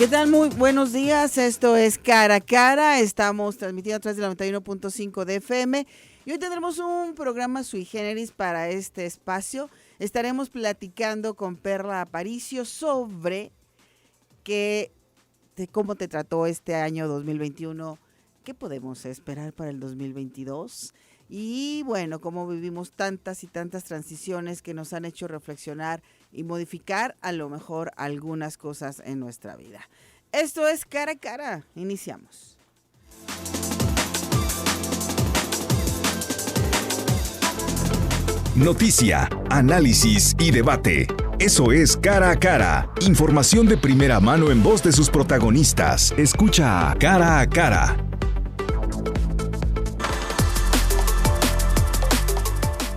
¿Qué tal? Muy buenos días. Esto es Cara a Cara. Estamos transmitiendo a través de la 91.5 de FM. Y hoy tendremos un programa sui generis para este espacio. Estaremos platicando con Perla Aparicio sobre cómo te trató este año 2021, qué podemos esperar para el 2022. Y bueno, cómo vivimos tantas y tantas transiciones que nos han hecho reflexionar y modificar a lo mejor algunas cosas en nuestra vida. Esto es Cara a Cara. Iniciamos. Noticia, análisis y debate. Eso es Cara a Cara. Información de primera mano en voz de sus protagonistas. Escucha Cara a Cara.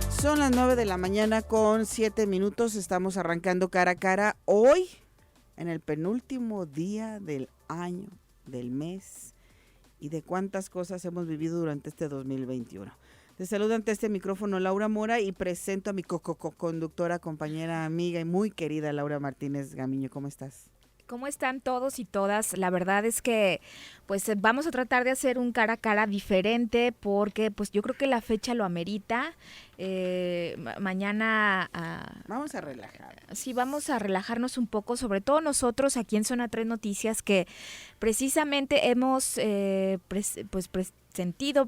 Son las 9 de la mañana con 7 minutos. Estamos arrancando Cara a Cara hoy, en el penúltimo día del año, del mes y de cuántas cosas hemos vivido durante este 2021. Te saludo ante este micrófono Laura Mora y presento a mi conductora, compañera, amiga y muy querida Laura Martínez Gamiño. ¿Cómo estás? ¿Cómo están todos y todas? La verdad es que pues vamos a tratar de hacer un cara a cara diferente porque pues yo creo que la fecha lo amerita. Mañana vamos a relajar. Sí, vamos a relajarnos un poco, sobre todo nosotros aquí en Zona 3 Noticias, que precisamente hemos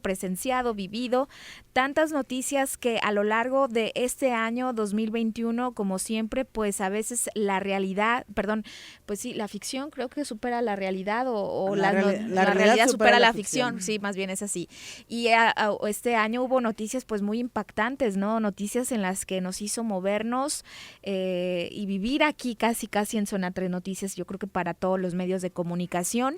presenciado, vivido tantas noticias que a lo largo de este año 2021, como siempre, pues a veces la ficción creo que supera la realidad o la realidad supera la ficción, sí, más bien es así. Y este año hubo noticias pues muy impactantes, ¿no? Noticias en las que nos hizo movernos y vivir aquí casi en Zona 3 Noticias, yo creo que para todos los medios de comunicación.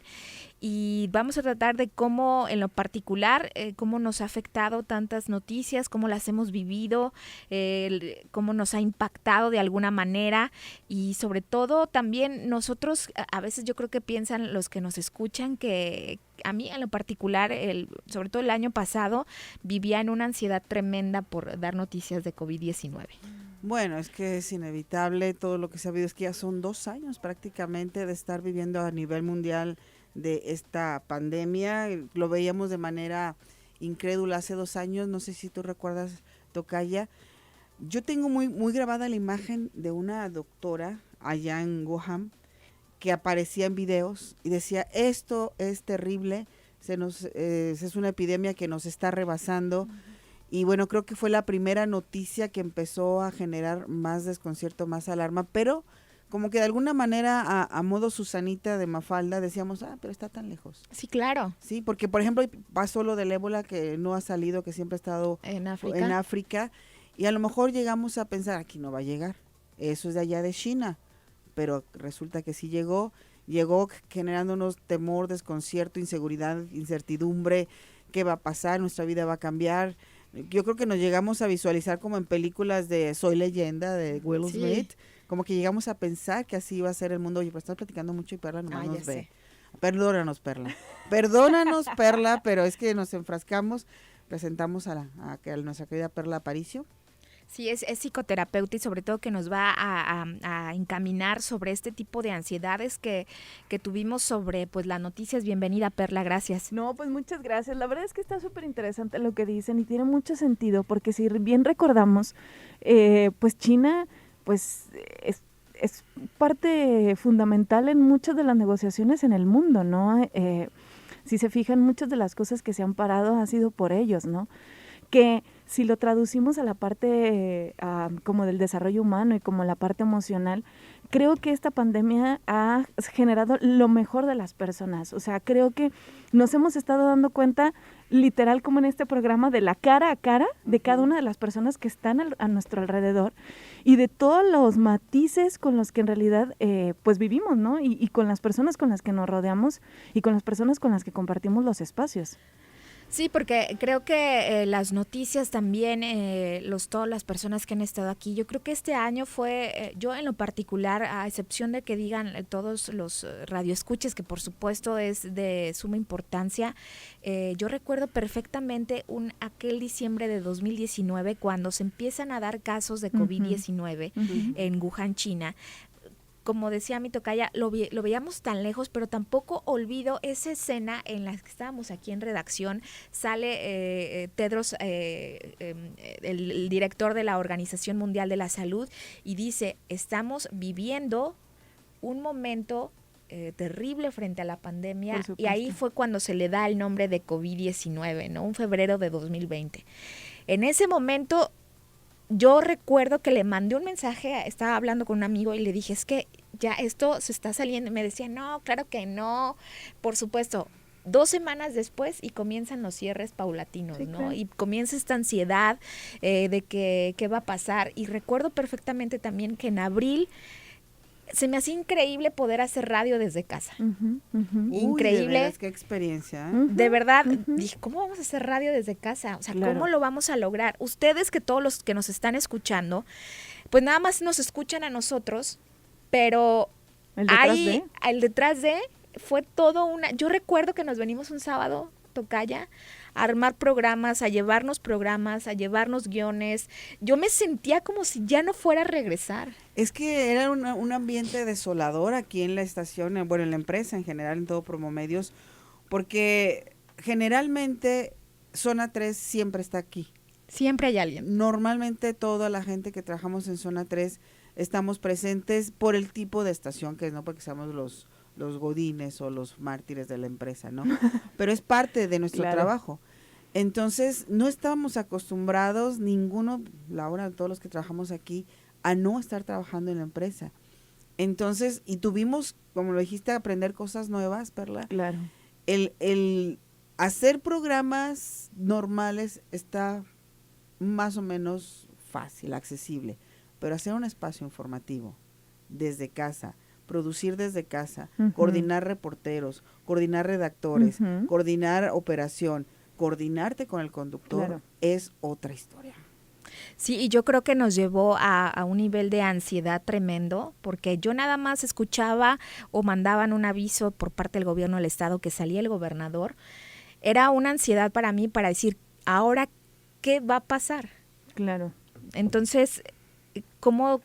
Y vamos a tratar de cómo, en lo particular, cómo nos ha afectado tantas noticias, cómo las hemos vivido, cómo nos ha impactado de alguna manera y sobre todo también nosotros, a veces yo creo que piensan los que nos escuchan que a mí en lo particular, sobre todo el año pasado, vivía en una ansiedad tremenda por dar noticias de COVID-19. Bueno, es que es inevitable, todo lo que se ha visto es que ya son 2 años prácticamente de estar viviendo a nivel mundial de esta pandemia. Lo veíamos de manera incrédula hace 2 años, no sé si tú recuerdas, Tocaya. Yo tengo muy grabada la imagen de una doctora allá en Wuhan que aparecía en videos y decía, esto es terrible, es una epidemia que nos está rebasando. Y bueno, creo que fue la primera noticia que empezó a generar más desconcierto, más alarma, pero como que de alguna manera a modo Susanita de Mafalda decíamos, pero está tan lejos. Sí, claro. Sí, porque por ejemplo pasó lo del ébola que no ha salido, que siempre ha estado en África, y a lo mejor llegamos a pensar, aquí no va a llegar, eso es de allá de China, pero resulta que sí llegó generándonos temor, desconcierto, inseguridad, incertidumbre, qué va a pasar, nuestra vida va a cambiar. Yo creo que nos llegamos a visualizar como en películas de Soy Leyenda de Will Smith, como que llegamos a pensar que así iba a ser el mundo. Oye, pues estás platicando mucho y Perla nomás nos ve. Perdónanos, Perla. Perdónanos, Perla, pero es que nos enfrascamos. Presentamos a nuestra querida Perla Aparicio. Sí, es psicoterapeuta y sobre todo que nos va a encaminar sobre este tipo de ansiedades que tuvimos sobre pues las noticias. Bienvenida, Perla, gracias. No, pues muchas gracias. La verdad es que está súper interesante lo que dicen y tiene mucho sentido porque si bien recordamos, pues China pues es parte fundamental en muchas de las negociaciones en el mundo, ¿no? Si se fijan, muchas de las cosas que se han parado ha sido por ellos, ¿no? Que si lo traducimos a la parte como del desarrollo humano y como la parte emocional, creo que esta pandemia ha generado lo mejor de las personas. O sea, creo que nos hemos estado dando cuenta, literal como en este programa, de la cara a cara de cada una de las personas que están a nuestro alrededor y de todos los matices con los que en realidad pues vivimos, ¿no? Y con las personas con las que nos rodeamos y con las personas con las que compartimos los espacios. Sí, porque creo que las noticias también, todas las personas que han estado aquí, yo creo que este año fue, yo en lo particular, a excepción de que digan todos los radioescuches, que por supuesto es de suma importancia, yo recuerdo perfectamente aquel diciembre de 2019, cuando se empiezan a dar casos de COVID-19 en Wuhan, China. como decía mi tocaya, lo veíamos tan lejos, pero tampoco olvido esa escena en la que estábamos aquí en redacción. Sale Tedros, el director de la Organización Mundial de la Salud, y dice, estamos viviendo un momento terrible frente a la pandemia, y ahí fue cuando se le da el nombre de COVID-19, ¿no? Un febrero de 2020. En ese momento yo recuerdo que le mandé un mensaje, estaba hablando con un amigo y le dije, es que ya esto se está saliendo. Y me decía, no, claro que no, por supuesto. 2 semanas después y comienzan los cierres paulatinos, sí, ¿no? Claro. Y comienza esta ansiedad de que qué va a pasar. Y recuerdo perfectamente también que en abril se me hacía increíble poder hacer radio desde casa. Increíble. Uy, de veras, qué experiencia. De verdad, dije, ¿cómo vamos a hacer radio desde casa? O sea, claro. ¿Cómo lo vamos a lograr? Ustedes, que todos los que nos están escuchando, pues nada más nos escuchan a nosotros, pero el detrás de fue todo una... Yo recuerdo que nos venimos un sábado, tocaya, a armar programas, a llevarnos guiones. Yo me sentía como si ya no fuera a regresar. Es que era un ambiente desolador aquí en la estación, bueno, en la empresa en general, en todo Promomedios, porque generalmente Zona 3 siempre está aquí. Siempre hay alguien. Normalmente toda la gente que trabajamos en Zona 3 estamos presentes por el tipo de estación que es, no porque seamos los godines o los mártires de la empresa, ¿no? Pero es parte de nuestro trabajo. Entonces, no estábamos acostumbrados, ninguno, Laura, todos los que trabajamos aquí, a no estar trabajando en la empresa. Entonces, y tuvimos, como lo dijiste, aprender cosas nuevas, Perla. Claro. El hacer programas normales está más o menos fácil, accesible, pero hacer un espacio informativo desde casa, producir desde casa, coordinar reporteros, coordinar redactores, coordinar operación, coordinarte con el conductor, es otra historia. Sí, y yo creo que nos llevó a un nivel de ansiedad tremendo, porque yo nada más escuchaba o mandaban un aviso por parte del gobierno del estado que salía el gobernador. Era una ansiedad para mí para decir, ¿ahora qué va a pasar? Claro. Entonces, ¿Cómo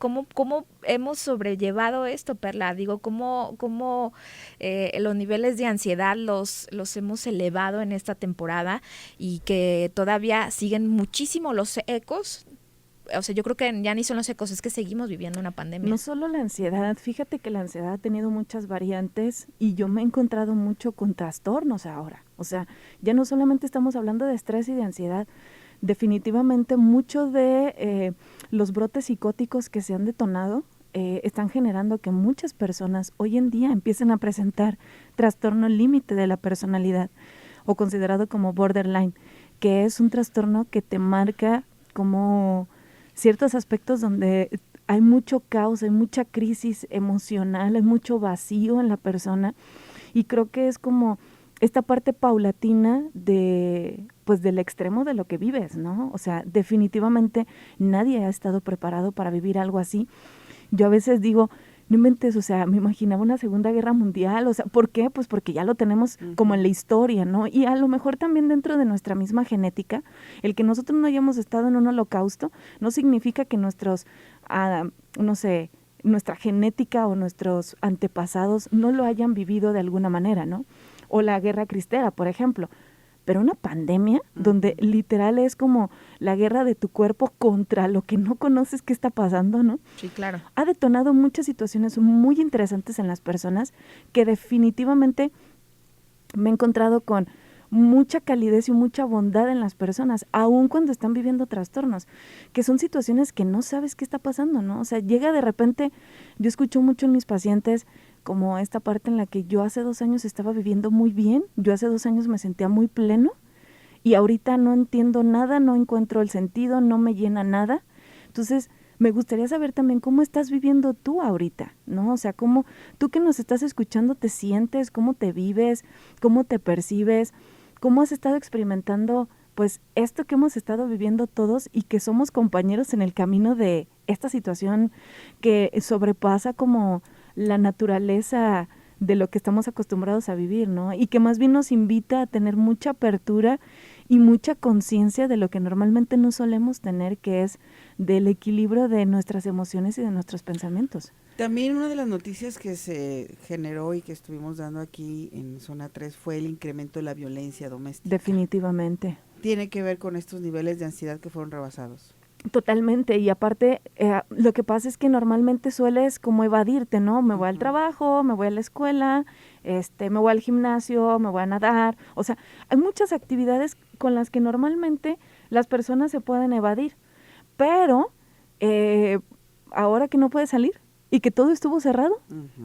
hemos sobrellevado esto, Perla? Digo, ¿cómo los niveles de ansiedad los hemos elevado en esta temporada y que todavía siguen muchísimo los ecos? O sea, yo creo que ya ni son los ecos, es que seguimos viviendo una pandemia. No solo la ansiedad, fíjate que la ansiedad ha tenido muchas variantes y yo me he encontrado mucho con trastornos ahora. O sea, ya no solamente estamos hablando de estrés y de ansiedad, definitivamente mucho de los brotes psicóticos que se han detonado están generando que muchas personas hoy en día empiecen a presentar trastorno límite de la personalidad o considerado como borderline, que es un trastorno que te marca como ciertos aspectos donde hay mucho caos, hay mucha crisis emocional, hay mucho vacío en la persona, y creo que es como esta parte paulatina del extremo de lo que vives, ¿no? O sea, definitivamente nadie ha estado preparado para vivir algo así. Yo a veces digo, no inventes, o sea, me imaginaba una Segunda Guerra Mundial, o sea, ¿por qué? Pues porque ya lo tenemos como en la historia, ¿no? Y a lo mejor también dentro de nuestra misma genética, el que nosotros no hayamos estado en un holocausto no significa que nuestra genética o nuestros antepasados no lo hayan vivido de alguna manera, ¿no? O la guerra cristera, por ejemplo. Pero una pandemia donde literal es como la guerra de tu cuerpo contra lo que no conoces que está pasando, ¿no? Sí, claro. Ha detonado muchas situaciones muy interesantes en las personas que definitivamente me he encontrado con mucha calidez y mucha bondad en las personas, aun cuando están viviendo trastornos, que son situaciones que no sabes qué está pasando, ¿no? O sea, llega de repente, yo escucho mucho en mis pacientes como esta parte en la que yo hace 2 años estaba viviendo muy bien, yo hace 2 años me sentía muy pleno y ahorita no entiendo nada, no encuentro el sentido, no me llena nada. Entonces, me gustaría saber también cómo estás viviendo tú ahorita, ¿no? O sea, cómo tú que nos estás escuchando te sientes, cómo te vives, cómo te percibes, cómo has estado experimentando pues esto que hemos estado viviendo todos y que somos compañeros en el camino de esta situación que sobrepasa como la naturaleza de lo que estamos acostumbrados a vivir, ¿no? Y que más bien nos invita a tener mucha apertura y mucha conciencia de lo que normalmente no solemos tener, que es del equilibrio de nuestras emociones y de nuestros pensamientos. También una de las noticias que se generó y que estuvimos dando aquí en Zona 3 fue el incremento de la violencia doméstica. Definitivamente. Tiene que ver con estos niveles de ansiedad que fueron rebasados. Totalmente, y aparte lo que pasa es que normalmente sueles como evadirte, ¿no? Me voy al trabajo, me voy a la escuela, me voy al gimnasio, me voy a nadar, o sea, hay muchas actividades con las que normalmente las personas se pueden evadir, pero ahora que no puedes salir y que todo estuvo cerrado,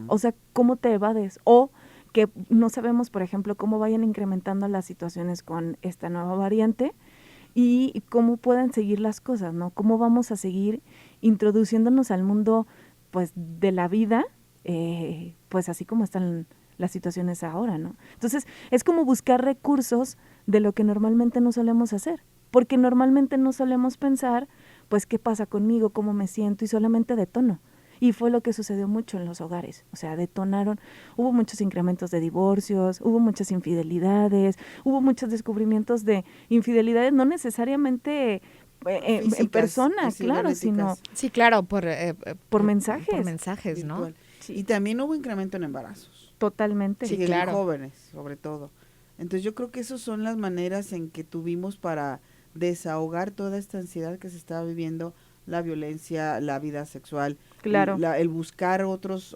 o sea, ¿cómo te evades? O que no sabemos, por ejemplo, cómo vayan incrementando las situaciones con esta nueva variante, y cómo pueden seguir las cosas, ¿no? Cómo vamos a seguir introduciéndonos al mundo, pues, de la vida, pues, así como están las situaciones ahora, ¿no? Entonces, es como buscar recursos de lo que normalmente no solemos hacer, porque normalmente no solemos pensar, pues, ¿qué pasa conmigo? ¿Cómo me siento? Y solamente detono. Y fue lo que sucedió mucho en los hogares, o sea, detonaron, hubo muchos incrementos de divorcios, hubo muchas infidelidades, hubo muchos descubrimientos de infidelidades, no necesariamente en persona, claro, sino... Sí, claro, por mensajes. Por mensajes, ¿no? Sí. Y también hubo incremento en embarazos. Totalmente. Sí, claro. En jóvenes, sobre todo. Entonces yo creo que esas son las maneras en que tuvimos para desahogar toda esta ansiedad que se estaba viviendo, la violencia, la vida sexual, claro, el buscar otras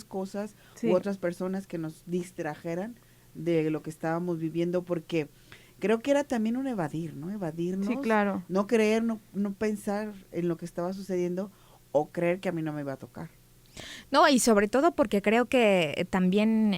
cosas u otras personas que nos distrajeran de lo que estábamos viviendo, porque creo que era también un evadir, ¿no? Evadirnos, sí, claro, no creer, no pensar en lo que estaba sucediendo o creer que a mí no me iba a tocar. No, y sobre todo porque creo que también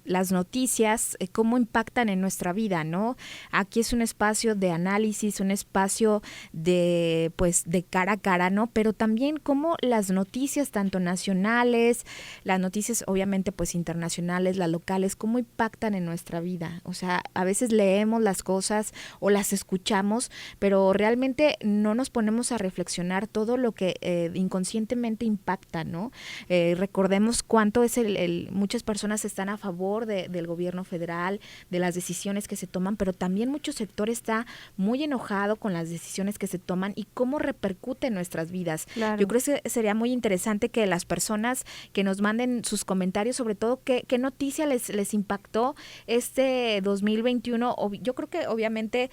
las noticias, cómo impactan en nuestra vida, ¿no? Aquí es un espacio de análisis, un espacio de, pues, de cara a cara, ¿no? Pero también cómo las noticias, tanto nacionales, las noticias obviamente pues internacionales, las locales, cómo impactan en nuestra vida. O sea, a veces leemos las cosas o las escuchamos, pero realmente no nos ponemos a reflexionar todo lo que inconscientemente impacta, ¿no? Recordemos cuánto es muchas personas están a favor del gobierno federal, de las decisiones que se toman, pero también mucho sector está muy enojado con las decisiones que se toman y cómo repercute en nuestras vidas. Claro. Yo creo que sería muy interesante que las personas que nos manden sus comentarios, sobre todo qué noticia les impactó este 2021. Yo creo que obviamente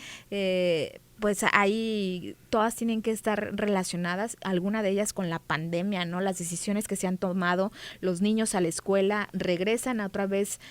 pues ahí todas tienen que estar relacionadas, alguna de ellas con la pandemia, ¿no? Las decisiones que se han tomado, los niños a la escuela, regresan otra vez,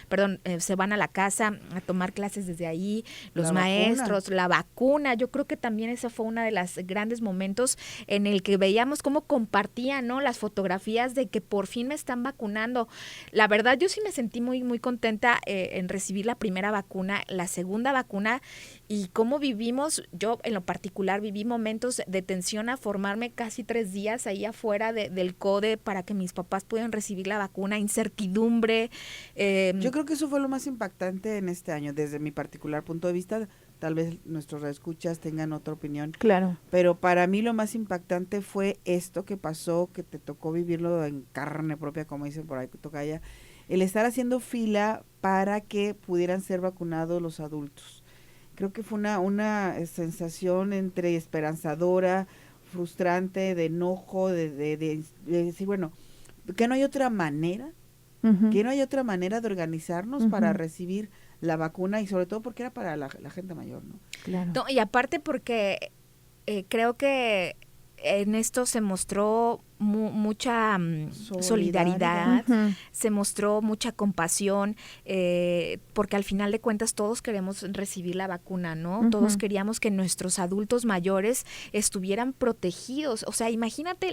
se van a la casa a tomar clases desde ahí, los maestros, la vacuna. Yo creo que también ese fue uno de los grandes momentos en el que veíamos cómo compartían, ¿no? Las fotografías de que por fin me están vacunando. La verdad, yo sí me sentí muy, muy contenta en recibir la primera vacuna, la segunda vacuna, y cómo vivimos. Yo en lo particular viví momentos de tensión a formarme casi 3 días ahí afuera del CODE para que mis papás pudieran recibir la vacuna, incertidumbre. Yo creo que eso fue lo más impactante en este año, desde mi particular punto de vista. Tal vez nuestros escuchas tengan otra opinión. Claro. Pero para mí lo más impactante fue esto que pasó, que te tocó vivirlo en carne propia, como dicen por ahí, tocaya, el estar haciendo fila para que pudieran ser vacunados los adultos. Creo que fue una sensación entre esperanzadora, frustrante, de enojo, de decir, bueno, que no hay otra manera, que no hay otra manera de organizarnos para recibir la vacuna, y sobre todo porque era para la gente mayor, ¿no? Claro. No, y aparte porque creo que en esto se mostró mucha solidaridad, se mostró mucha compasión, porque al final de cuentas todos queremos recibir la vacuna, ¿no? Todos queríamos que nuestros adultos mayores estuvieran protegidos. O sea, imagínate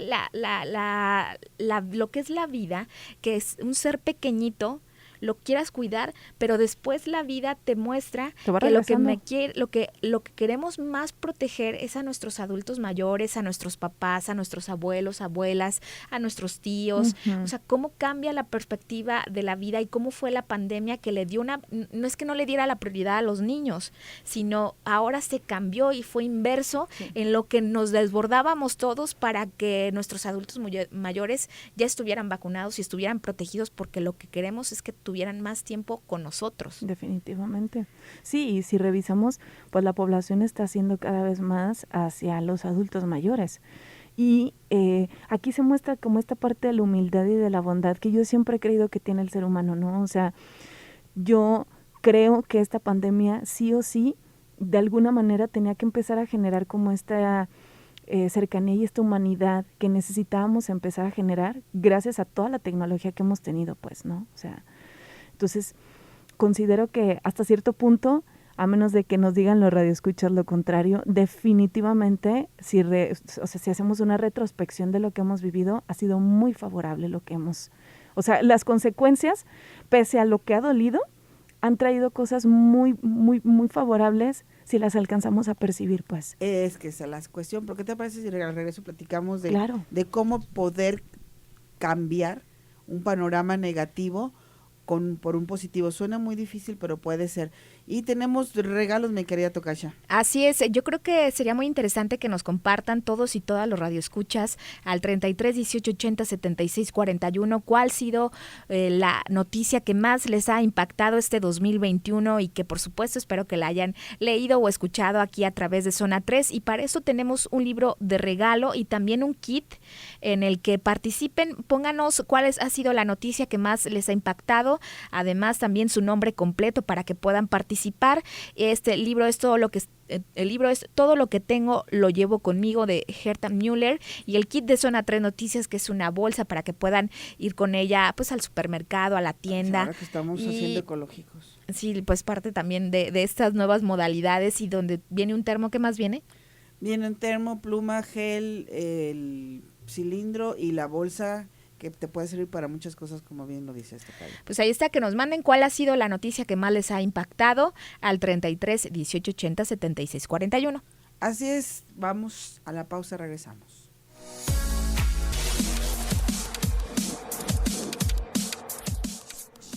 lo que es la vida, que es un ser pequeñito, lo quieras cuidar, pero después la vida te muestra que lo que queremos más proteger es a nuestros adultos mayores, a nuestros papás, a nuestros abuelos, abuelas, a nuestros tíos. O sea, cómo cambia la perspectiva de la vida y cómo fue la pandemia que le dio no es que no le diera la prioridad a los niños, sino ahora se cambió y fue inverso en lo que nos desbordábamos todos para que nuestros adultos mayores ya estuvieran vacunados y estuvieran protegidos, porque lo que queremos es que tuvieran más tiempo con nosotros. Definitivamente. Sí, y si revisamos, pues la población está haciendo cada vez más hacia los adultos mayores. Y aquí se muestra como esta parte de la humildad y de la bondad que yo siempre he creído que tiene el ser humano, ¿no? O sea, yo creo que esta pandemia sí o sí, de alguna manera tenía que empezar a generar como esta cercanía y esta humanidad que necesitábamos empezar a generar gracias a toda la tecnología que hemos tenido, pues, ¿no? O sea, entonces considero que hasta cierto punto, a menos de que nos digan los radioescuchas lo contrario, definitivamente, si hacemos una retrospección de lo que hemos vivido, ha sido muy favorable lo que hemos... O sea, las consecuencias, pese a lo que ha dolido, han traído cosas muy, muy, muy favorables si las alcanzamos a percibir, pues. Es que esa es la cuestión. ¿Por qué te parece si al regreso platicamos Claro. de cómo poder cambiar un panorama negativo por un positivo? Suena muy difícil, pero puede ser. Y tenemos regalos, mi querida Tocaya. Así es, yo creo que sería muy interesante que nos compartan todos y todas los radioescuchas al 33 18 80 76 41 cuál ha sido la noticia que más les ha impactado este 2021 y que por supuesto espero que la hayan leído o escuchado aquí a través de Zona 3, y para eso tenemos un libro de regalo y también un kit en el que participen, pónganos cuál ha sido la noticia que más les ha impactado, además también su nombre completo para que puedan participar. Este libro es todo lo que el libro es Todo lo que tengo lo llevo conmigo, de Herta Müller, y el kit de Zona 3 Noticias, que es una bolsa para que puedan ir con ella pues al supermercado, a la tienda. Ahora que estamos haciendo ecológicos. Sí, pues parte también de estas nuevas modalidades, y donde viene un termo. ¿Qué más viene? Viene un termo, pluma, gel, el cilindro y la bolsa, que te puede servir para muchas cosas, como bien lo dice este calle. Pues ahí está, que nos manden cuál ha sido la noticia que más les ha impactado al 33 18 80 76 41. Así es, vamos a la pausa, regresamos.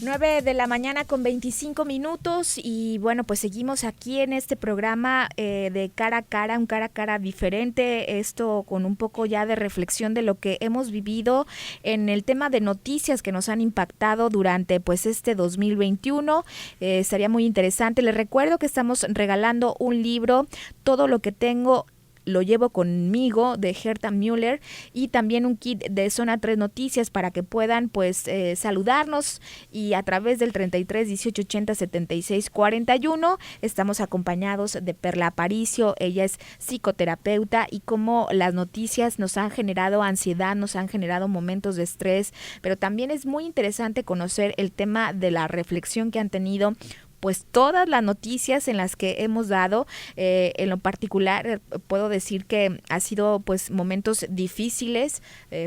9 de la mañana con 25 minutos y bueno, pues seguimos aquí en este programa de cara a cara, un cara a cara diferente, esto con un poco ya de reflexión de lo que hemos vivido en el tema de noticias que nos han impactado durante pues este 2021. Estaría muy interesante. Les recuerdo que estamos regalando un libro, Todo lo que tengo lo llevo conmigo, de Herta Müller, y también un kit de Zona 3 Noticias para que puedan pues saludarnos, y a través del 33 18 80 76 41 estamos acompañados de Perla Aparicio. Ella es psicoterapeuta, y como las noticias nos han generado ansiedad, nos han generado momentos de estrés, pero también es muy interesante conocer el tema de la reflexión que han tenido pues todas las noticias en las que hemos dado. En lo particular puedo decir que ha sido pues momentos difíciles,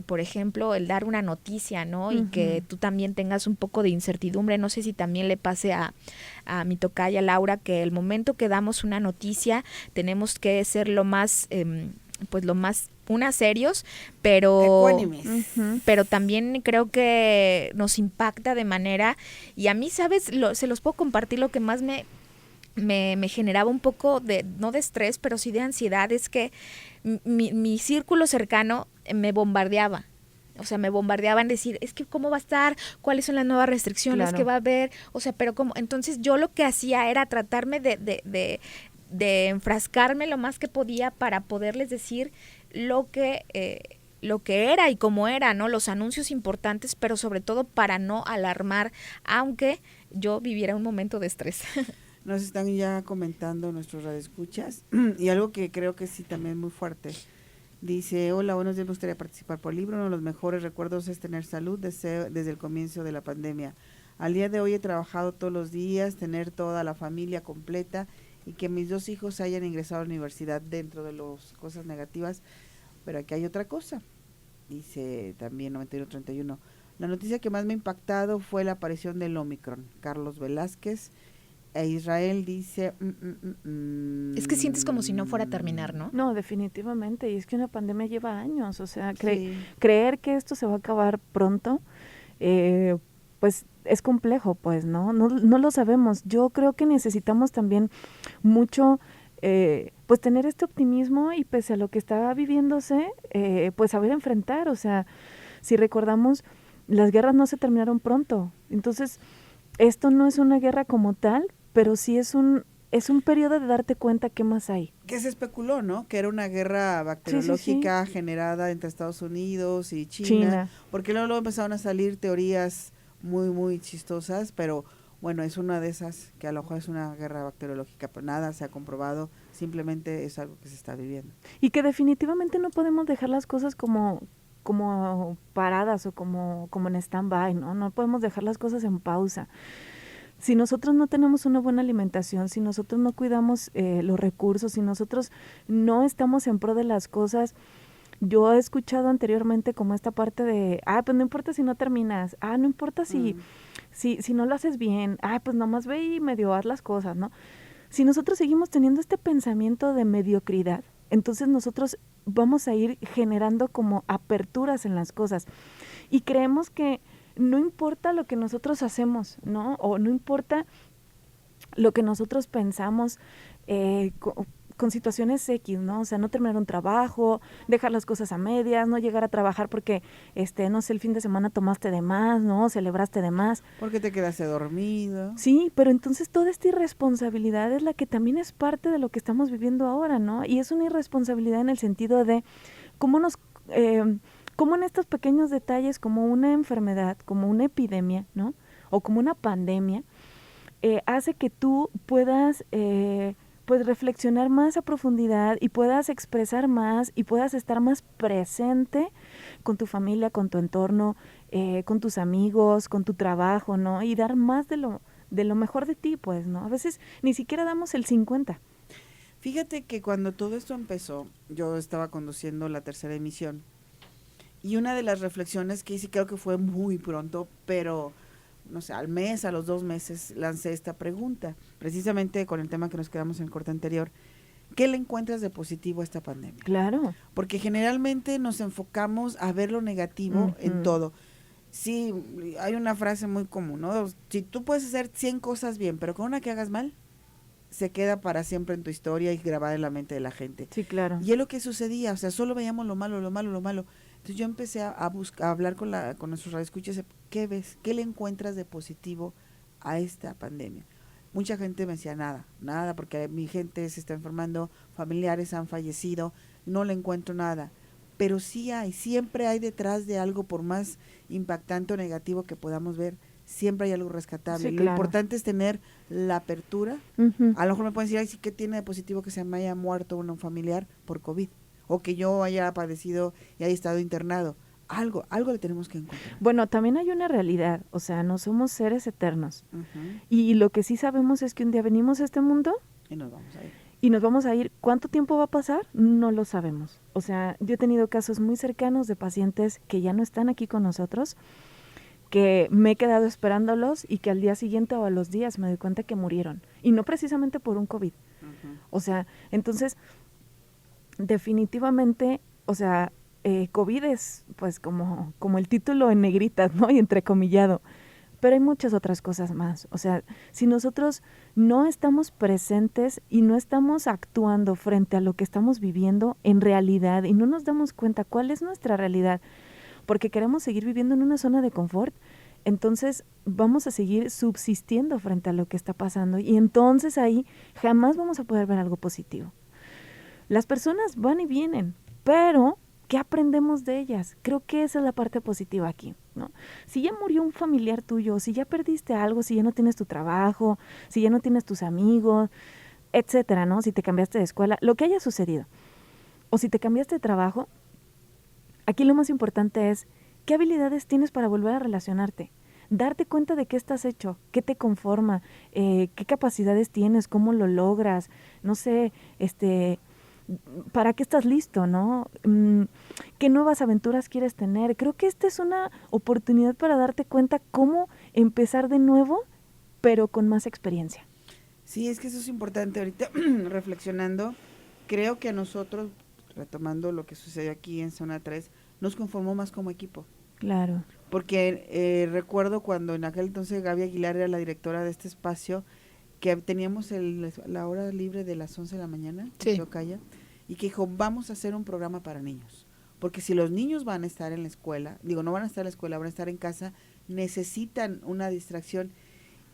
por ejemplo el dar una noticia, ¿no? Y que tú también tengas un poco de incertidumbre. No sé si también le pase a mi tocaya Laura, que el momento que damos una noticia tenemos que ser lo más serios, pero también creo que nos impacta de manera, y a mí, ¿sabes? Se los puedo compartir. Lo que más me generaba un poco de, no de estrés, pero sí de ansiedad, es que mi círculo cercano me bombardeaba. O sea, me bombardeaban decir, es que cómo va a estar, cuáles son las nuevas restricciones que va a haber, o sea, pero cómo. Entonces yo lo que hacía era tratarme de enfrascarme lo más que podía para poderles decir lo que era y cómo era, ¿no? Los anuncios importantes, pero sobre todo para no alarmar, aunque yo viviera un momento de estrés. Nos están ya comentando nuestros radioescuchas, y algo que creo que sí también muy fuerte. Dice, hola, buenos días, me gustaría participar por el libro. Uno de los mejores recuerdos es tener salud desde el comienzo de la pandemia. Al día de hoy he trabajado todos los días, tener toda la familia completa, y que mis 2 hijos hayan ingresado a la universidad, dentro de las cosas negativas. Pero aquí hay otra cosa. Dice también 9131. La noticia que más me ha impactado fue la aparición del Omicron. Carlos Velázquez. Israel dice... Es que sientes como si no fuera a terminar, ¿no? No, definitivamente. Y es que una pandemia lleva años. O sea, creer que esto se va a acabar pronto, pues es complejo, pues, ¿no? No lo sabemos. Yo creo que necesitamos también mucho, pues, tener este optimismo, y pese a lo que está viviéndose, pues saber enfrentar. O sea, si recordamos, las guerras no se terminaron pronto. Entonces, esto no es una guerra como tal, pero sí es un periodo de darte cuenta qué más hay. Que se especuló, ¿no? Que era una guerra bacteriológica generada entre Estados Unidos y China. Porque luego empezaron a salir teorías muy, muy chistosas, pero bueno, es una de esas que a lo mejor es una guerra bacteriológica, pero nada se ha comprobado, simplemente es algo que se está viviendo. Y que definitivamente no podemos dejar las cosas como paradas o como en stand-by, ¿no? No podemos dejar las cosas en pausa. Si nosotros no tenemos una buena alimentación, si nosotros no cuidamos los recursos, si nosotros no estamos en pro de las cosas, yo he escuchado anteriormente como esta parte de, pues no importa si no terminas, no importa si no lo haces bien, pues nomás ve y medio haz las cosas, ¿no? Si nosotros seguimos teniendo este pensamiento de mediocridad, entonces nosotros vamos a ir generando como aperturas en las cosas y creemos que no importa lo que nosotros hacemos, ¿no? O no importa lo que nosotros pensamos con situaciones X, ¿no? O sea, no terminar un trabajo, dejar las cosas a medias, no llegar a trabajar porque, no sé, el fin de semana tomaste de más, ¿no? Celebraste de más. Porque te quedaste dormido. Sí, pero entonces toda esta irresponsabilidad es la que también es parte de lo que estamos viviendo ahora, ¿no? Y es una irresponsabilidad en el sentido de cómo en estos pequeños detalles, como una enfermedad, como una epidemia, ¿no? O como una pandemia, hace que tú puedas pues reflexionar más a profundidad y puedas expresar más y puedas estar más presente con tu familia, con tu entorno, con tus amigos, con tu trabajo, ¿no? Y dar más de lo mejor de ti, pues, ¿no? A veces ni siquiera damos el 50. Fíjate que cuando todo esto empezó, yo estaba conduciendo la tercera emisión y una de las reflexiones que hice, creo que fue muy pronto, pero no sé, al mes, a los 2 meses, lancé esta pregunta, precisamente con el tema que nos quedamos en el corte anterior. ¿Qué le encuentras de positivo a esta pandemia? Claro. Porque generalmente nos enfocamos a ver lo negativo en todo. Sí, hay una frase muy común, ¿no? Si tú puedes hacer 100 cosas bien, pero con una que hagas mal, se queda para siempre en tu historia y grabada en la mente de la gente. Sí, claro. Y es lo que sucedía, o sea, solo veíamos lo malo. Entonces yo empecé a hablar con nuestros radioescuchas, ¿qué ves? ¿Qué le encuentras de positivo a esta pandemia? Mucha gente me decía nada, porque mi gente se está enfermando, familiares han fallecido, no le encuentro nada. Pero sí siempre hay detrás de algo, por más impactante o negativo que podamos ver, siempre hay algo rescatable. Sí, Lo claro. importante es tener la apertura. A lo mejor me pueden decir, sí, ¿qué tiene de positivo que se me haya muerto un familiar por COVID? O que yo haya padecido y haya estado internado. Algo le tenemos que encontrar. Bueno, también hay una realidad, o sea, no somos seres eternos. Y lo que sí sabemos es que un día venimos a este mundo y nos vamos a ir. Y nos vamos a ir. ¿Cuánto tiempo va a pasar? No lo sabemos. O sea, yo he tenido casos muy cercanos de pacientes que ya no están aquí con nosotros, que me he quedado esperándolos y que al día siguiente o a los días me doy cuenta que murieron. Y no precisamente por un COVID. O sea, entonces, definitivamente, o sea, COVID es pues como el título en negritas, ¿no? Y entrecomillado. Pero hay muchas otras cosas más. O sea, si nosotros no estamos presentes y no estamos actuando frente a lo que estamos viviendo en realidad y no nos damos cuenta cuál es nuestra realidad, porque queremos seguir viviendo en una zona de confort, entonces vamos a seguir subsistiendo frente a lo que está pasando y entonces ahí jamás vamos a poder ver algo positivo. Las personas van y vienen, pero ¿qué aprendemos de ellas? Creo que esa es la parte positiva aquí, ¿no? Si ya murió un familiar tuyo, si ya perdiste algo, si ya no tienes tu trabajo, si ya no tienes tus amigos, etcétera, ¿no? Si te cambiaste de escuela, lo que haya sucedido, o si te cambiaste de trabajo, aquí lo más importante es qué habilidades tienes para volver a relacionarte, darte cuenta de qué estás hecho, qué te conforma, qué capacidades tienes, cómo lo logras, no sé, ¿para qué estás listo, no? ¿Qué nuevas aventuras quieres tener? Creo que esta es una oportunidad para darte cuenta cómo empezar de nuevo, pero con más experiencia. Sí, es que eso es importante. Ahorita, reflexionando, creo que a nosotros, retomando lo que sucedió aquí en Zona 3, nos conformó más como equipo. Claro. Porque recuerdo cuando en aquel entonces Gaby Aguilar era la directora de este espacio, que teníamos la hora libre de las 11 de la mañana, sí. Y que dijo, vamos a hacer un programa para niños, porque si los niños van a estar en la escuela, no van a estar en la escuela, van a estar en casa, necesitan una distracción,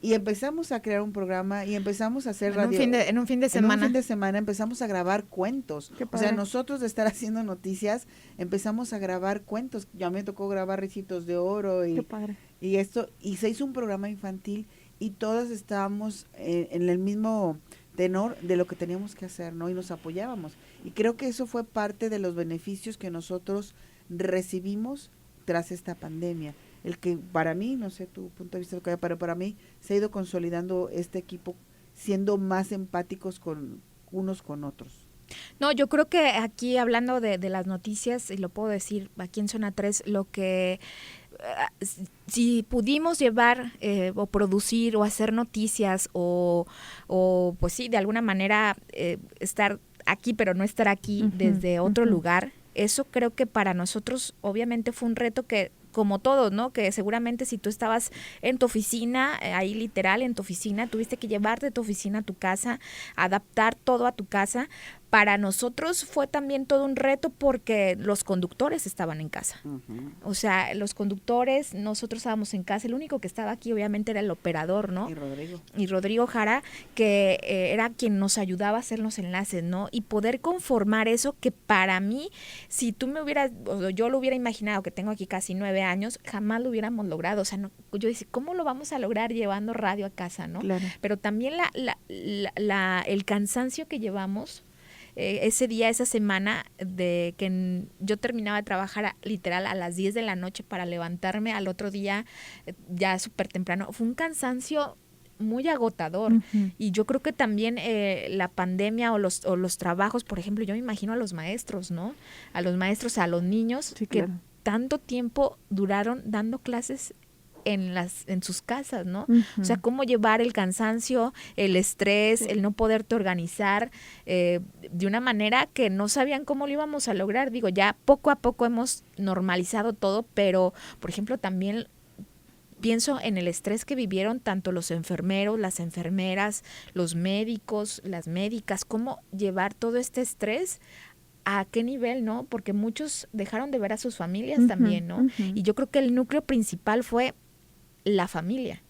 Y empezamos a crear un programa y empezamos a hacer radio. En un fin de semana. En un fin de semana empezamos a grabar cuentos. O sea, nosotros de estar haciendo noticias, empezamos a grabar cuentos. Ya me tocó grabar Ricitos de Oro y esto, y se hizo un programa infantil y todas estábamos en el mismo tenor de lo que teníamos que hacer, ¿no? Y nos apoyábamos. Y creo que eso fue parte de los beneficios que nosotros recibimos tras esta pandemia. El que para mí, no sé tu punto de vista, pero para mí se ha ido consolidando este equipo siendo más empáticos con unos con otros. No, yo creo que aquí hablando de las noticias, y lo puedo decir aquí en Zona 3, lo que si pudimos llevar o producir o hacer noticias o pues sí, de alguna manera estar aquí pero no estar aquí desde otro lugar, eso creo que para nosotros obviamente fue un reto que como todos, ¿no? Que seguramente si tú estabas en tu oficina, ahí literal en tu oficina, tuviste que llevarte tu oficina a tu casa, adaptar todo a tu casa. Para nosotros fue también todo un reto porque los conductores estaban en casa. O sea, los conductores, nosotros estábamos en casa, el único que estaba aquí obviamente era el operador, ¿no? Y Rodrigo Jara, que era quien nos ayudaba a hacer los enlaces, ¿no? Y poder conformar eso que para mí, si tú me hubieras, o yo lo hubiera imaginado, que tengo aquí casi 9 años, jamás lo hubiéramos logrado. O sea, no, yo decía, ¿cómo lo vamos a lograr llevando radio a casa, no? Claro. Pero también el cansancio que llevamos ese día, esa semana, de que yo terminaba de trabajar literal a las 10 de la noche para levantarme al otro día ya súper temprano, fue un cansancio muy agotador. Y yo creo que también la pandemia o los trabajos, por ejemplo, yo me imagino a los maestros, ¿no? A los maestros, a los niños, sí, que tanto tiempo duraron dando clases en sus casas, ¿no? O sea, cómo llevar el cansancio, el estrés, el no poderte organizar de una manera que no sabían cómo lo íbamos a lograr. Digo, ya poco a poco hemos normalizado todo, pero, por ejemplo, también pienso en el estrés que vivieron tanto los enfermeros, las enfermeras, los médicos, las médicas, cómo llevar todo este estrés. ¿A qué nivel, no? Porque muchos dejaron de ver a sus familias también, ¿no? Y yo creo que el núcleo principal fue la familia.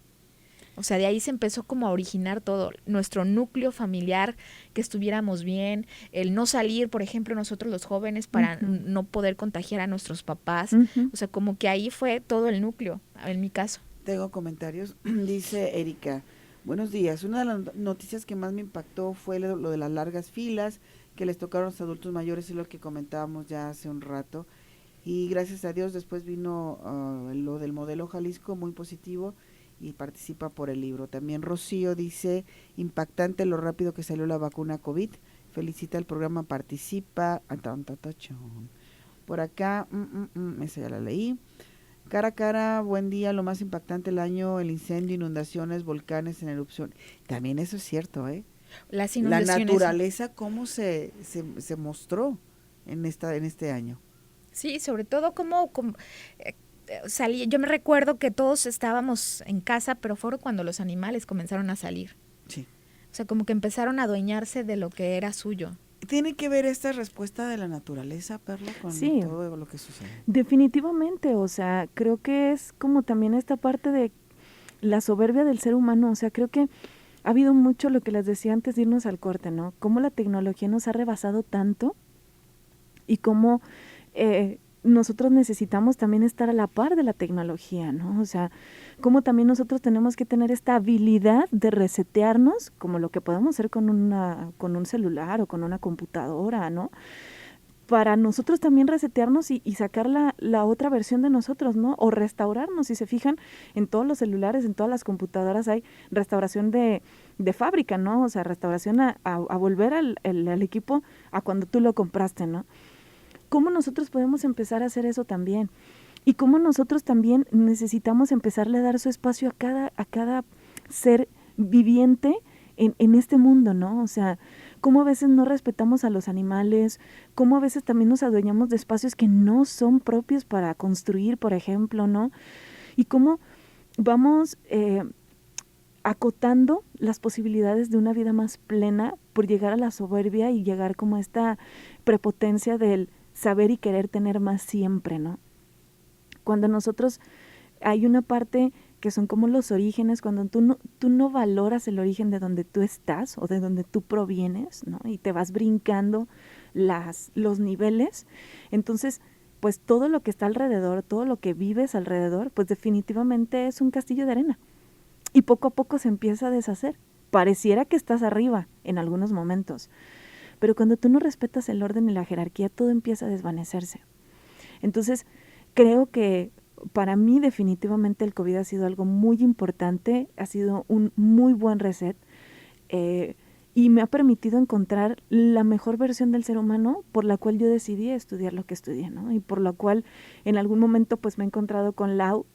O sea, de ahí se empezó como a originar todo, nuestro núcleo familiar, que estuviéramos bien, el no salir, por ejemplo, nosotros los jóvenes para no poder contagiar a nuestros papás. O sea, como que ahí fue todo el núcleo, en mi caso. Tengo comentarios. Dice Erika, buenos días. Una de las noticias que más me impactó fue lo de las largas filas que les tocaron a los adultos mayores, y lo que comentábamos ya hace un rato. Y gracias a Dios después vino lo del modelo Jalisco, muy positivo, y participa por el libro. También Rocío dice, impactante lo rápido que salió la vacuna COVID, felicita el programa, participa. Por acá, esa ya la leí. Cara a cara, buen día, lo más impactante del año, el incendio, inundaciones, volcanes en erupción. También eso es cierto, ¿eh? Las inundaciones. La naturaleza, cómo se mostró en este año. Sí, sobre todo como salí. Yo me recuerdo que todos estábamos en casa, pero fue cuando los animales comenzaron a salir. Sí. O sea, como que empezaron a adueñarse de lo que era suyo. ¿Tiene que ver esta respuesta de la naturaleza, Perla, con todo lo que sucede? Definitivamente, o sea, creo que es como también esta parte de la soberbia del ser humano. O sea, creo que ha habido mucho, lo que les decía antes de irnos al corte, ¿no? Cómo la tecnología nos ha rebasado tanto y cómo nosotros necesitamos también estar a la par de la tecnología, ¿no? O sea, cómo también nosotros tenemos que tener esta habilidad de resetearnos, como lo que podemos hacer con un celular o con una computadora, ¿no? Para nosotros también resetearnos y sacar la otra versión de nosotros, ¿no? O restaurarnos. Si se fijan, en todos los celulares, en todas las computadoras hay restauración de fábrica, ¿no? O sea, restauración a volver al equipo a cuando tú lo compraste, ¿no? ¿Cómo nosotros podemos empezar a hacer eso también? Y cómo nosotros también necesitamos empezarle a dar su espacio a cada ser viviente en este mundo, ¿no? O sea, cómo a veces no respetamos a los animales, cómo a veces también nos adueñamos de espacios que no son propios para construir, por ejemplo, ¿no? Y cómo vamos acotando las posibilidades de una vida más plena por llegar a la soberbia y llegar como a esta prepotencia del saber y querer tener más siempre, ¿no? Cuando nosotros hay una parte que son como los orígenes, cuando tú no valoras el origen de donde tú estás o de donde tú provienes, ¿no? Y te vas brincando los niveles, entonces pues todo lo que está alrededor, todo lo que vives alrededor, pues definitivamente es un castillo de arena. Y poco a poco se empieza a deshacer. Pareciera que estás arriba en algunos momentos, pero cuando tú no respetas el orden y la jerarquía, todo empieza a desvanecerse. Entonces, creo que para mí definitivamente el COVID ha sido algo muy importante, ha sido un muy buen reset y me ha permitido encontrar la mejor versión del ser humano por la cual yo decidí estudiar lo que estudié, ¿no? Y por la cual en algún momento pues me he encontrado con Lau,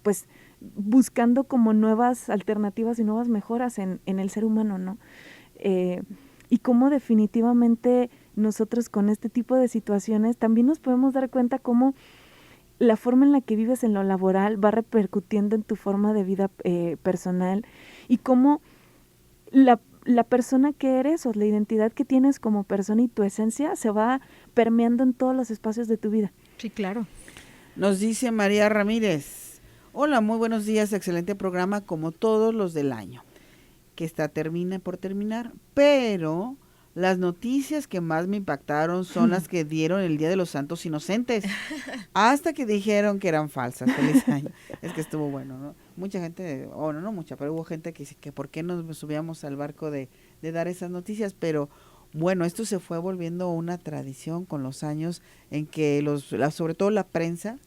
pues buscando como nuevas alternativas y nuevas mejoras en el ser humano, ¿no? Y cómo definitivamente nosotros con este tipo de situaciones también nos podemos dar cuenta cómo la forma en la que vives en lo laboral va repercutiendo en tu forma de vida personal y cómo la persona que eres o la identidad que tienes como persona y tu esencia se va permeando en todos los espacios de tu vida. Sí, claro. Nos dice María Ramírez, hola, muy buenos días, excelente programa como todos los del año, que termina por terminar, pero las noticias que más me impactaron son las que dieron el Día de los Santos Inocentes, hasta que dijeron que eran falsas. Feliz año. Es que estuvo bueno, ¿no? Mucha gente, no mucha, pero hubo gente que dice que por qué nos subíamos al barco de dar esas noticias, pero bueno, esto se fue volviendo una tradición con los años en que sobre todo la prensa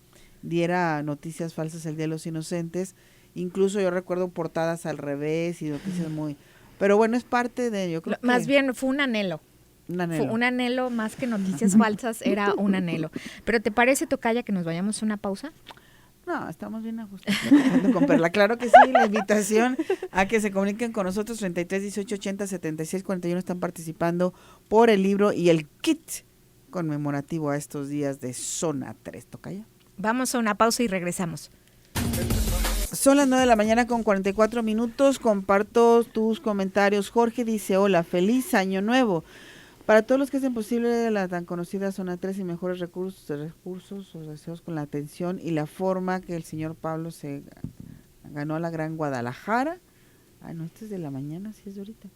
diera noticias falsas el Día de los Inocentes. Incluso yo recuerdo portadas al revés y noticias muy... Pero bueno, es parte de... yo creo Más bien fue un anhelo. Fue un anhelo más que noticias falsas, era un anhelo. ¿Pero te parece, Tocaya, que nos vayamos a una pausa? No, estamos bien ajustados con Perla. Claro que sí, la invitación a que se comuniquen con nosotros, 33 18 80 76 41, están participando por el libro y el kit conmemorativo a estos días de Zona 3. Tocaya. Vamos a una pausa y regresamos. Son las 9 de la mañana con 44 minutos, comparto tus comentarios. Jorge dice, hola, feliz año nuevo. Para todos los que hacen posible la tan conocida Zona 3 y mejores recursos o deseos con la atención y la forma que el señor Pablo se ganó a la Gran Guadalajara. No, este es de la mañana, sí es de ahorita.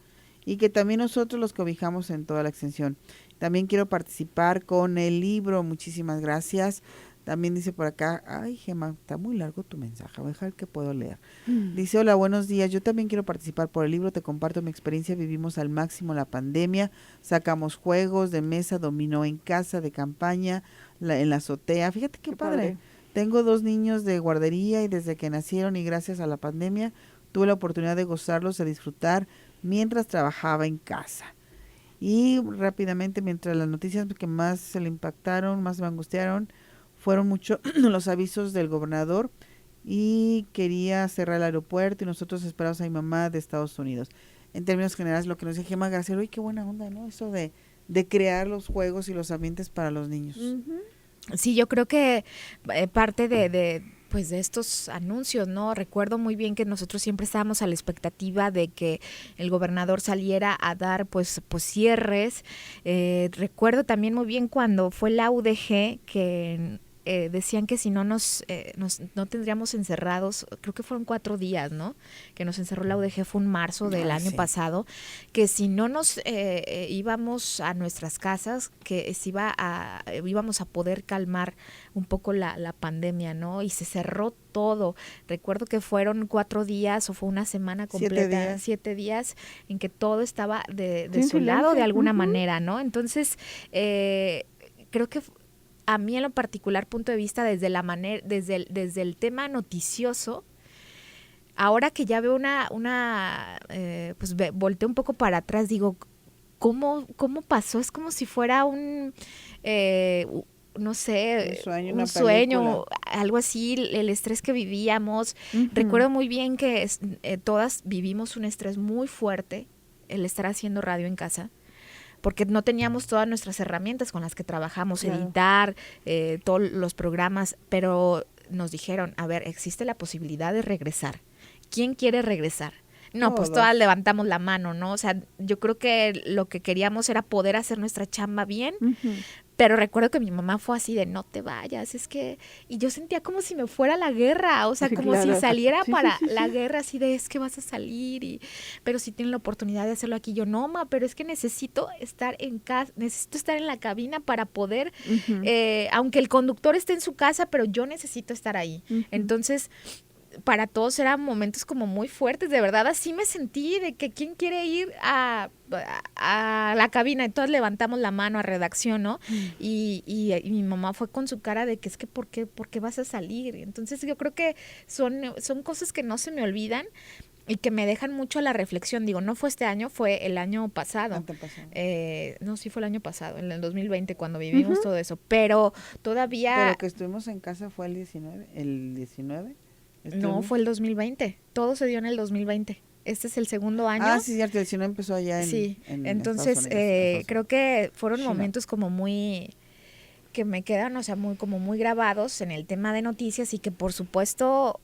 Y que también nosotros los cobijamos en toda la extensión. También quiero participar con el libro, muchísimas gracias. También dice por acá, ay Gemma, está muy largo tu mensaje, voy a dejar que puedo leer. Dice, hola, buenos días, yo también quiero participar por el libro, te comparto mi experiencia, vivimos al máximo la pandemia, sacamos juegos de mesa, dominó en casa, de campaña, en la azotea, fíjate qué padre. Tengo 2 niños de guardería y desde que nacieron y gracias a la pandemia tuve la oportunidad de gozarlos, de disfrutar mientras trabajaba en casa. Y rápidamente, mientras las noticias que más se le impactaron, más me angustiaron, fueron mucho los avisos del gobernador y quería cerrar el aeropuerto y nosotros esperamos a mi mamá de Estados Unidos. En términos generales, lo que nos dice Gemma García, uy, qué buena onda, ¿no? Eso de crear los juegos y los ambientes para los niños. Sí, yo creo que parte de estos anuncios, ¿no? Recuerdo muy bien que nosotros siempre estábamos a la expectativa de que el gobernador saliera a dar pues cierres. Recuerdo también muy bien cuando fue la UDG que decían que si no no tendríamos encerrados, creo que fueron 4 días, ¿no? Que nos encerró la UDG, fue en marzo del año pasado, que si no nos íbamos a nuestras casas, que íbamos a poder calmar un poco la pandemia, ¿no? Y se cerró todo. Recuerdo que fueron 4 días o fue una semana completa, 7 días en que todo estaba desolado de alguna manera, ¿no? Entonces, creo que a mí en lo particular punto de vista desde el tema noticioso, ahora que ya veo pues volteo un poco para atrás, digo, ¿cómo pasó? Es como si fuera no sé, un sueño, algo así, el estrés que vivíamos. Recuerdo muy bien que todas vivimos un estrés muy fuerte, el estar haciendo radio en casa, porque no teníamos todas nuestras herramientas con las que trabajamos, editar todos los programas, pero nos dijeron, a ver, existe la posibilidad de regresar. ¿Quién quiere regresar? No, pues todas levantamos la mano, ¿no? O sea, yo creo que lo que queríamos era poder hacer nuestra chamba bien, Pero recuerdo que mi mamá fue así de no te vayas, es que, y yo sentía como si me fuera a la guerra, o sea, Sí, como claro. si saliera para la guerra, así de es que vas a salir, pero si tienen la oportunidad de hacerlo aquí, yo no, ma, pero es que necesito estar en casa, necesito estar en la cabina para poder, aunque el conductor esté en su casa, pero yo necesito estar ahí. Entonces, para todos eran momentos como muy fuertes, de verdad, así me sentí, de que quién quiere ir a la cabina, y todos levantamos la mano a redacción, ¿no? Y mi mamá fue con su cara de que es que ¿por qué vas a salir? Entonces yo creo que son cosas que no se me olvidan y que me dejan mucho a la reflexión. Digo, no fue este año, fue el año pasado. No, sí fue el año pasado, en el 2020, cuando vivimos todo eso, pero todavía... Pero que estuvimos en casa fue el 19. No, fue el 2020. Todo se dio en el 2020. Este es el segundo año. Ah, sí, cierto, el 19 empezó allá en Sí, en entonces Estados Unidos, creo que fueron China. momentos como muy que me quedan, o sea, muy grabados en el tema de noticias y que por supuesto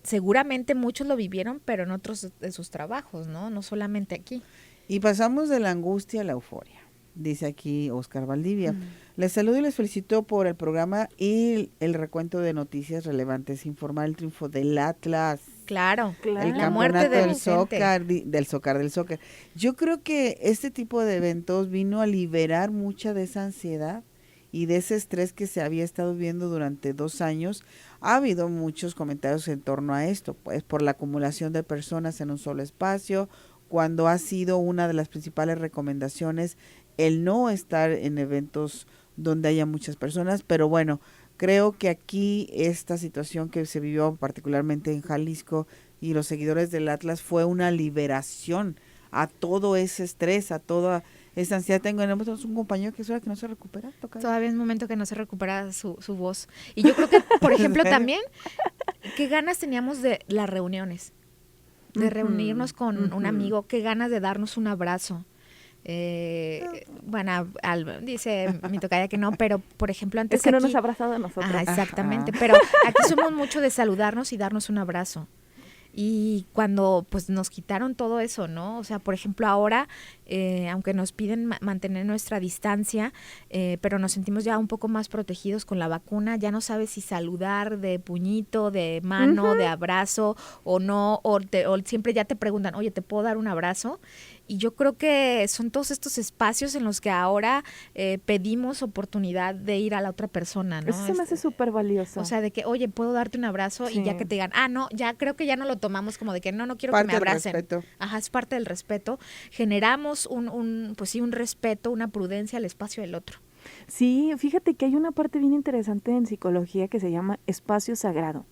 seguramente muchos lo vivieron, pero en otros de sus trabajos, ¿no? No solamente aquí. Y pasamos de la angustia a la euforia, dice aquí Oscar Valdivia. Les saludo y les felicito por el programa y el recuento de noticias relevantes. Informar el triunfo del Atlas. Claro, El la muerte campeonato del soccer. Yo creo que este tipo de eventos vino a liberar mucha de esa ansiedad y de ese estrés que se había estado viendo durante 2 años. Ha habido muchos comentarios en torno a esto, pues por la acumulación de personas en un solo espacio, cuando ha sido una de las principales recomendaciones el no estar en eventos donde haya muchas personas, pero bueno, creo que aquí esta situación que se vivió particularmente en Jalisco y los seguidores del Atlas fue una liberación a todo ese estrés, a toda esa ansiedad. Tenemos un compañero que es hora que no se recupera. Todavía es un momento que no se recupera su voz. Y yo creo que, por ejemplo, también, qué ganas teníamos de las reuniones, de reunirnos con un amigo, qué ganas de darnos un abrazo. Bueno, dice mi tocaya que no, pero por ejemplo antes es que aquí, no nos ha abrazado a nosotros. Exactamente, pero aquí somos mucho de saludarnos y darnos un abrazo. Y cuando pues nos quitaron todo eso, ¿no? O sea, por ejemplo, ahora, aunque nos piden mantener nuestra distancia, pero nos sentimos ya un poco más protegidos con la vacuna, ya no sabes si saludar de puñito, de mano, de abrazo o no, o siempre ya te preguntan, oye, ¿te puedo dar un abrazo? Y yo creo que son todos estos espacios en los que ahora pedimos oportunidad de ir a la otra persona, ¿no? Eso se me hace súper valioso. O sea, de que, oye, ¿puedo darte un abrazo? Sí. Y ya que te digan, no, ya creo que ya no lo tomamos como de que no quiero parte que me abracen. Del respeto. Ajá, es parte del respeto. Generamos pues sí, un respeto, una prudencia al espacio del otro. Sí, fíjate que hay una parte bien interesante en psicología que se llama espacio sagrado.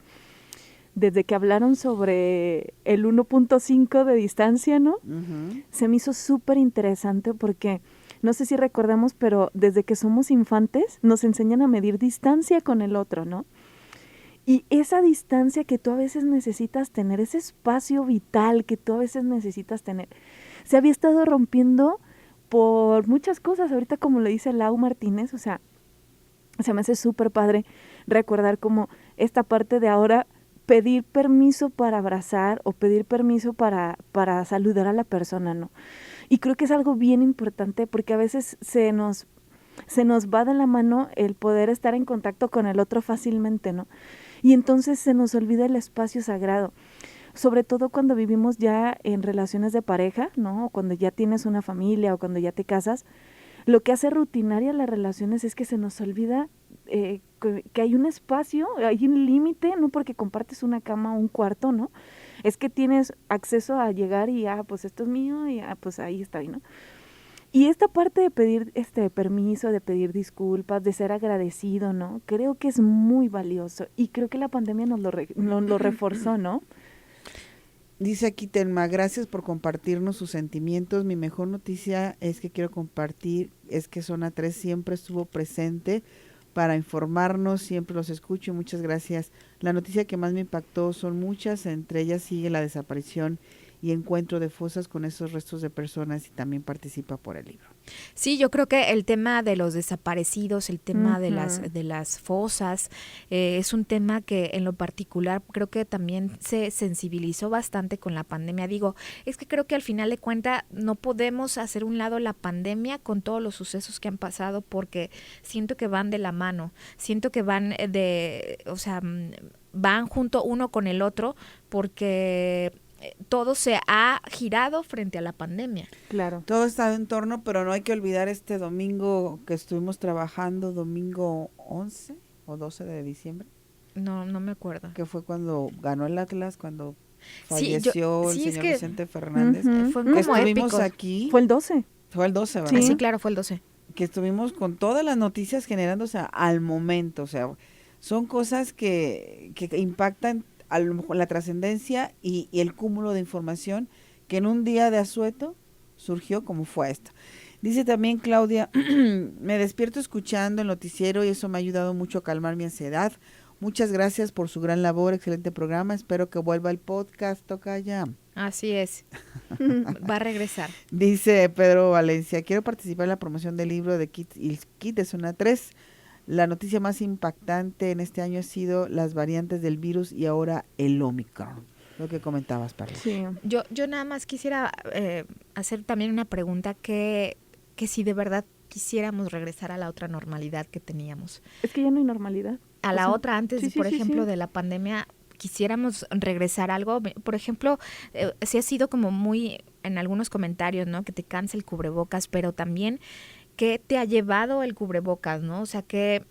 Desde que hablaron sobre el 1.5 de distancia, ¿no? Se me hizo súper interesante porque, no sé si recordamos, pero desde que somos infantes nos enseñan a medir distancia con el otro, ¿no? Y esa distancia que tú a veces necesitas tener, ese espacio vital que tú a veces necesitas tener, se había estado rompiendo por muchas cosas. Ahorita, como le dice Lau Martínez, o sea, se me hace súper padre recordar como esta parte de ahora pedir permiso para abrazar o pedir permiso para saludar a la persona, ¿no? Y creo que es algo bien importante porque a veces se nos va de la mano el poder estar en contacto con el otro fácilmente, ¿no? Y entonces se nos olvida el espacio sagrado, sobre todo cuando vivimos ya en relaciones de pareja, ¿no? O cuando ya tienes una familia o cuando ya te casas. Lo que hace rutinaria las relaciones es que se nos olvida que hay un espacio, hay un límite, no porque compartes una cama o un cuarto, ¿no? Es que tienes acceso a llegar y, pues esto es mío y, pues ahí estoy, ¿no? Y esta parte de pedir permiso, de pedir disculpas, de ser agradecido, ¿no? Creo que es muy valioso y creo que la pandemia nos lo reforzó, ¿no? Dice aquí Telma, gracias por compartirnos sus sentimientos. Mi mejor noticia es que quiero compartir, es que Zona 3 siempre estuvo presente para informarnos, siempre los escucho y muchas gracias. La noticia que más me impactó son muchas, entre ellas sigue la desaparición y encuentro de fosas con esos restos de personas y también participa por el libro. Sí, yo creo que el tema de los desaparecidos, el tema de las fosas, es un tema que en lo particular creo que también se sensibilizó bastante con la pandemia. Digo, es que creo que al final de cuentas no podemos hacer un lado la pandemia con todos los sucesos que han pasado, porque siento que van de la mano, siento que van van junto uno con el otro, porque todo se ha girado frente a la pandemia. Claro. Todo está en torno, pero no hay que olvidar este domingo que estuvimos trabajando, domingo 11 o 12 de diciembre. No me acuerdo. Que fue cuando ganó el Atlas, cuando falleció el señor Vicente Fernández. Fue como estuvimos épicos. Aquí. Fue el 12. Fue el 12, ¿verdad? Sí, claro, fue el 12. Que estuvimos con todas las noticias generándose al momento, o sea, son cosas que impactan a lo mejor la trascendencia y el cúmulo de información que en un día de asueto surgió como fue esto. Dice también Claudia, me despierto escuchando el noticiero y eso me ha ayudado mucho a calmar mi ansiedad. Muchas gracias por su gran labor, excelente programa, espero que vuelva el podcast, tocaya. Así es, va a regresar. Dice Pedro Valencia, quiero participar en la promoción del libro de Kit de Zona 3. La noticia más impactante en este año ha sido las variantes del virus y ahora el Omicron. Lo que comentabas, Parla. Sí. Yo nada más quisiera hacer también una pregunta que si de verdad quisiéramos regresar a la otra normalidad que teníamos. Es que ya no hay normalidad. A la otra antes, por ejemplo, de la pandemia, quisiéramos regresar a algo. Por ejemplo, sí ha sido como muy, en algunos comentarios, ¿no? Que te cansa el cubrebocas, pero también ¿qué te ha llevado el cubrebocas, no? O sea, ¿qué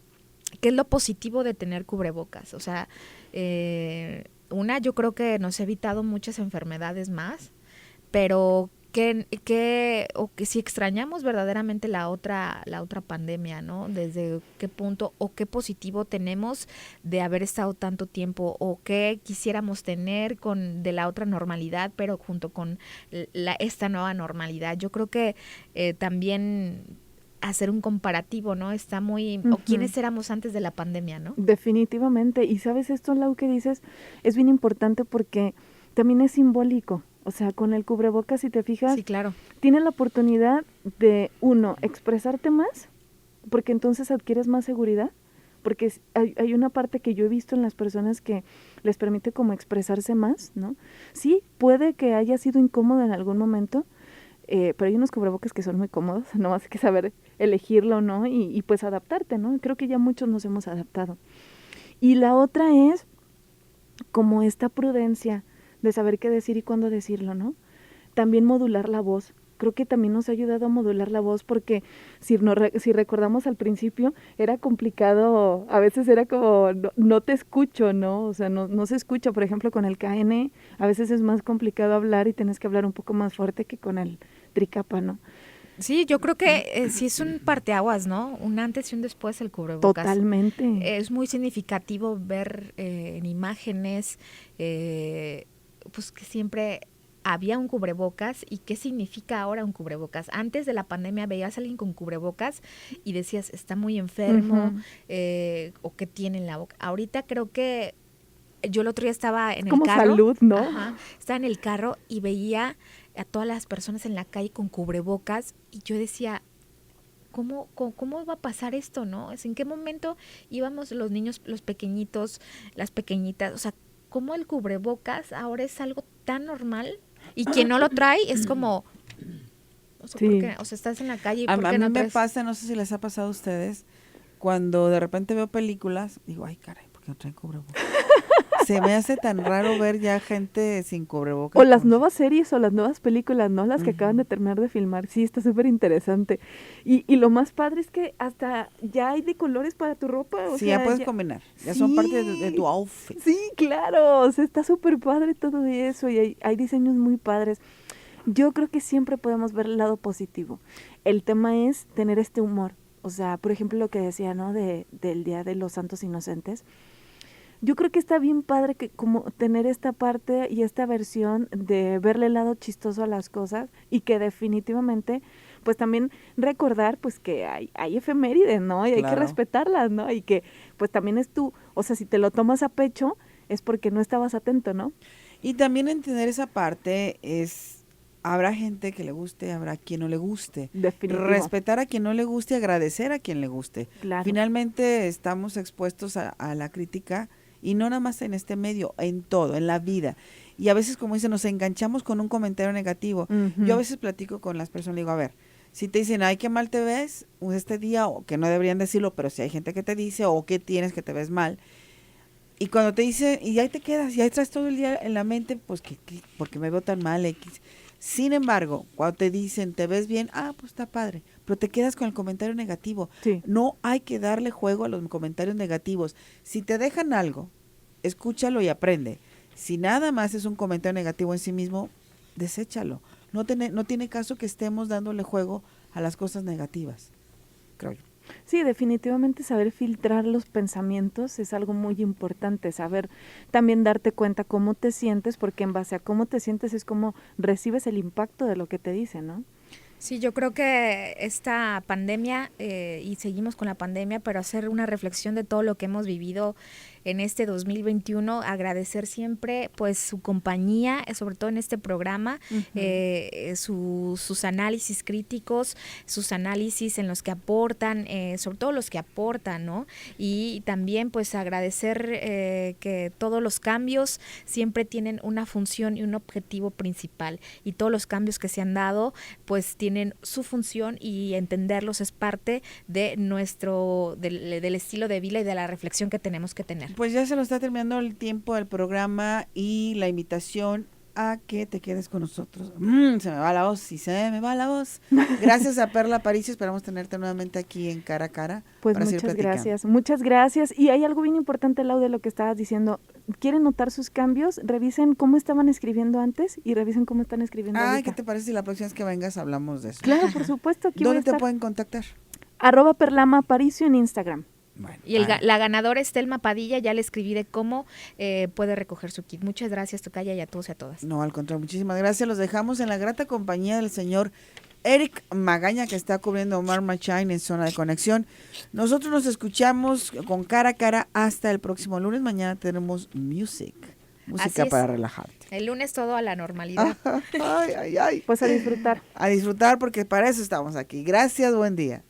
es lo positivo de tener cubrebocas? O sea, yo creo que nos ha evitado muchas enfermedades más, pero que si extrañamos verdaderamente la otra pandemia, ¿no? Desde qué punto o qué positivo tenemos de haber estado tanto tiempo, o qué quisiéramos tener de la otra normalidad, pero junto con esta nueva normalidad. Yo creo que también hacer un comparativo, ¿no? Está muy... O quiénes éramos antes de la pandemia, ¿no? Definitivamente. Y sabes esto, Lau, que dices, es bien importante porque también es simbólico. O sea, con el cubrebocas, si te fijas, sí, claro, tienes la oportunidad de, expresarte más, porque entonces adquieres más seguridad, porque hay una parte que yo he visto en las personas que les permite como expresarse más, ¿no? Sí, puede que haya sido incómodo en algún momento, pero hay unos cubrebocas que son muy cómodos, no hay que saber elegirlo, ¿no? Y pues adaptarte, ¿no? Creo que ya muchos nos hemos adaptado. Y la otra es como esta prudencia de saber qué decir y cuándo decirlo, ¿no? También modular la voz. Creo que también nos ha ayudado a modular la voz, porque si recordamos al principio, era complicado, a veces era como, no te escucho, ¿no? O sea, no se escucha, por ejemplo, con el KN, a veces es más complicado hablar y tienes que hablar un poco más fuerte que con el tricapa, ¿no? Sí, yo creo que sí es un parteaguas, ¿no? Un antes y un después el cubrebocas. Totalmente. Es muy significativo ver en imágenes, pues que siempre había un cubrebocas. ¿Y qué significa ahora un cubrebocas? Antes de la pandemia veías a alguien con cubrebocas y decías, está muy enfermo, o qué tiene en la boca. Ahorita creo que yo el otro día estaba en el carro. Como salud, ¿no? Ajá, estaba en el carro y veía a todas las personas en la calle con cubrebocas y yo decía, ¿cómo va a pasar esto, no? ¿En qué momento íbamos los niños, los pequeñitos, las pequeñitas? O sea, ¿cómo el cubrebocas ahora es algo tan normal? Y quien no lo trae es como, o sea, sí. o sea, estás en la calle y a ¿por qué mí no me traes? pasa, no sé si les ha pasado a ustedes, cuando de repente veo películas, digo, ay caray, ¿por qué no traen cubrebocas? Se me hace tan raro ver ya gente sin cubrebocas. O las nuevas series o las nuevas películas, ¿no? Las que acaban de terminar de filmar. Sí, está súper interesante. Y lo más padre es que hasta ya hay de colores para tu ropa. O sí, sea, ya puedes combinar. Ya son parte de tu outfit. Sí, claro. O sea, está súper padre todo eso y hay diseños muy padres. Yo creo que siempre podemos ver el lado positivo. El tema es tener este humor. O sea, por ejemplo, lo que decía, ¿no? Del Día de los Santos Inocentes. Yo creo que está bien padre que como tener esta parte y esta versión de verle el lado chistoso a las cosas, y que definitivamente pues también recordar pues que hay efemérides, ¿no? Y hay que respetarlas, ¿no? Y que pues también es o sea, si te lo tomas a pecho es porque no estabas atento, ¿no? Y también entender esa parte habrá gente que le guste, habrá quien no le guste. Definitivo. Respetar a quien no le guste, agradecer a quien le guste. Claro. Finalmente estamos expuestos a la crítica, y no nada más en este medio, en todo, en la vida. Y a veces, como dicen, nos enganchamos con un comentario negativo. Uh-huh. Yo a veces platico con las personas, digo, a ver, si te dicen, ay, qué mal te ves este día, o que no deberían decirlo, pero si hay gente que te dice, o que tienes que te ves mal, y cuando te dice, y ahí te quedas, y ahí traes todo el día en la mente, pues, porque me veo tan mal, X. Sin embargo, cuando te dicen, te ves bien, pues está padre, pero te quedas con el comentario negativo. Sí. No hay que darle juego a los comentarios negativos. Si te dejan algo, escúchalo y aprende. Si nada más es un comentario negativo en sí mismo, deséchalo. No tiene caso que estemos dándole juego a las cosas negativas, creo yo. Sí, definitivamente saber filtrar los pensamientos es algo muy importante, saber también darte cuenta cómo te sientes, porque en base a cómo te sientes es como recibes el impacto de lo que te dicen, ¿no? Sí, yo creo que esta pandemia, y seguimos con la pandemia, pero hacer una reflexión de todo lo que hemos vivido en este 2021, agradecer siempre pues su compañía, sobre todo en este programa, sus análisis críticos, sus análisis en los que aportan, sobre todo los que aportan, ¿no? Y también pues agradecer que todos los cambios siempre tienen una función y un objetivo principal, y todos los cambios que se han dado pues tienen su función, y entenderlos es parte de del estilo de vida y de la reflexión que tenemos que tener. Pues ya se nos está terminando el tiempo del programa y la invitación a que te quedes con nosotros. Se me va la voz, sí, se me va la voz. Gracias a Perla Aparicio, esperamos tenerte nuevamente aquí en Cara a Cara. Pues muchas gracias. Y hay algo bien importante, Lau, de lo que estabas diciendo. ¿Quieren notar sus cambios? Revisen cómo estaban escribiendo antes y revisen cómo están escribiendo ahorita. ¿Qué te parece si la próxima vez que vengas hablamos de eso? Claro, por supuesto. Aquí ¿Dónde te pueden contactar? @Perlama Aparicio en Instagram. Bueno, y la ganadora es Telma Padilla, ya le escribí de cómo puede recoger su kit. Muchas gracias, Tocaya, y a todos y a todas. No, al contrario, muchísimas gracias. Los dejamos en la grata compañía del señor Eric Magaña, que está cubriendo Omar Machine en Zona de Conexión. Nosotros nos escuchamos con Cara a Cara hasta el próximo lunes. Mañana tenemos música para relajarte. El lunes todo a la normalidad. Ay. Pues a disfrutar. A disfrutar, porque para eso estamos aquí. Gracias, buen día.